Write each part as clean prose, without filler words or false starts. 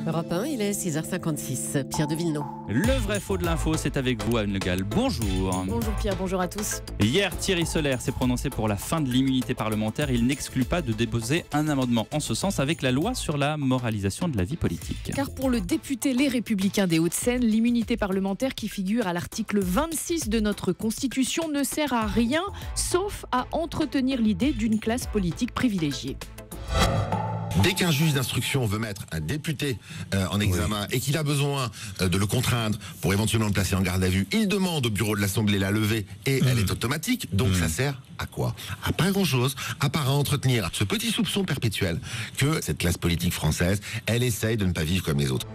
Europe 1, il est 6h56. Pierre de Villeneuve. Le vrai faux de l'info, c'est avec vous, Anne Le Gall. Bonjour. Bonjour Pierre, bonjour à tous. Hier, Thierry Solère s'est prononcé pour la fin de l'immunité parlementaire. Il n'exclut pas de déposer un amendement en ce sens avec la loi sur la moralisation de la vie politique. Car pour le député Les Républicains des Hauts-de-Seine, l'immunité parlementaire qui figure à l'article 26 de notre Constitution ne sert à rien, sauf à entretenir l'idée d'une classe politique privilégiée. Dès qu'un juge d'instruction veut mettre un député en examen et qu'il a besoin de le contraindre pour éventuellement le placer en garde à vue, il demande au bureau de l'Assemblée la levée et elle est automatique. Donc ça sert à quoi? À pas grand-chose, à part à entretenir ce petit soupçon perpétuel que cette classe politique française, elle essaye de ne pas vivre comme les autres.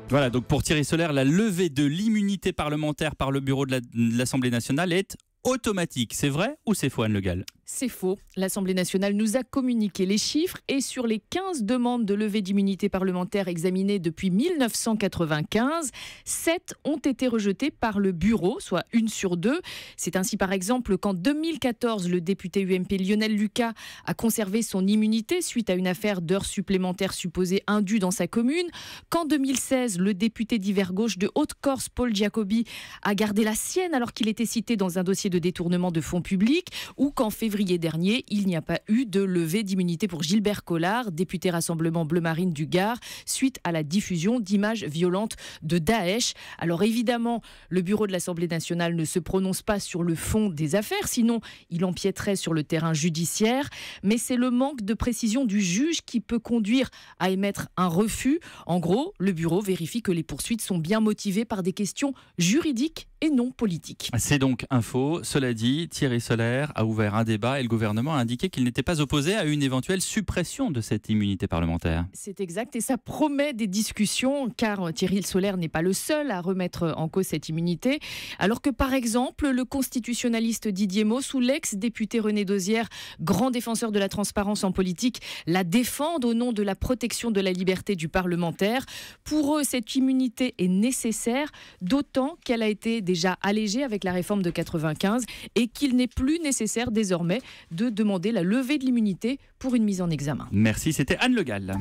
Voilà, donc pour Thierry Solère, la levée de l'immunité parlementaire par le bureau de l'Assemblée nationale est automatique. C'est vrai ou c'est faux, Anne Le Gall? C'est faux. L'Assemblée nationale nous a communiqué les chiffres et sur les 15 demandes de levée d'immunité parlementaire examinées depuis 1995, 7 ont été rejetées par le bureau, soit 1 sur 2. C'est ainsi par exemple qu'en 2014, le député UMP Lionel Lucas a conservé son immunité suite à une affaire d'heures supplémentaires supposées indues dans sa commune, qu'en 2016, le député d'hiver gauche de Haute-Corse, Paul Giacobbi, a gardé la sienne alors qu'il était cité dans un dossier de détournement de fonds publics, ou qu'en février dernier, il n'y a pas eu de levée d'immunité pour Gilbert Collard, député Rassemblement Bleu Marine du Gard, suite à la diffusion d'images violentes de Daesh. Alors évidemment, le bureau de l'Assemblée nationale ne se prononce pas sur le fond des affaires, sinon il empiéterait sur le terrain judiciaire, mais c'est le manque de précision du juge qui peut conduire à émettre un refus. En gros, le bureau vérifie que les poursuites sont bien motivées par des questions juridiques et non politiques. C'est donc un faux. Cela dit, Thierry Solère a ouvert un débat et le gouvernement a indiqué qu'il n'était pas opposé à une éventuelle suppression de cette immunité parlementaire. C'est exact et ça promet des discussions car Thierry Solère n'est pas le seul à remettre en cause cette immunité. Alors que par exemple, le constitutionnaliste Didier Mauss ou l'ex-député René Dosière, grand défenseur de la transparence en politique, la défendent au nom de la protection de la liberté du parlementaire. Pour eux, cette immunité est nécessaire, d'autant qu'elle a été déjà allégée avec la réforme de 95 et qu'il n'est plus nécessaire désormais de demander la levée de l'immunité pour une mise en examen. Merci, c'était Anne Le Gall.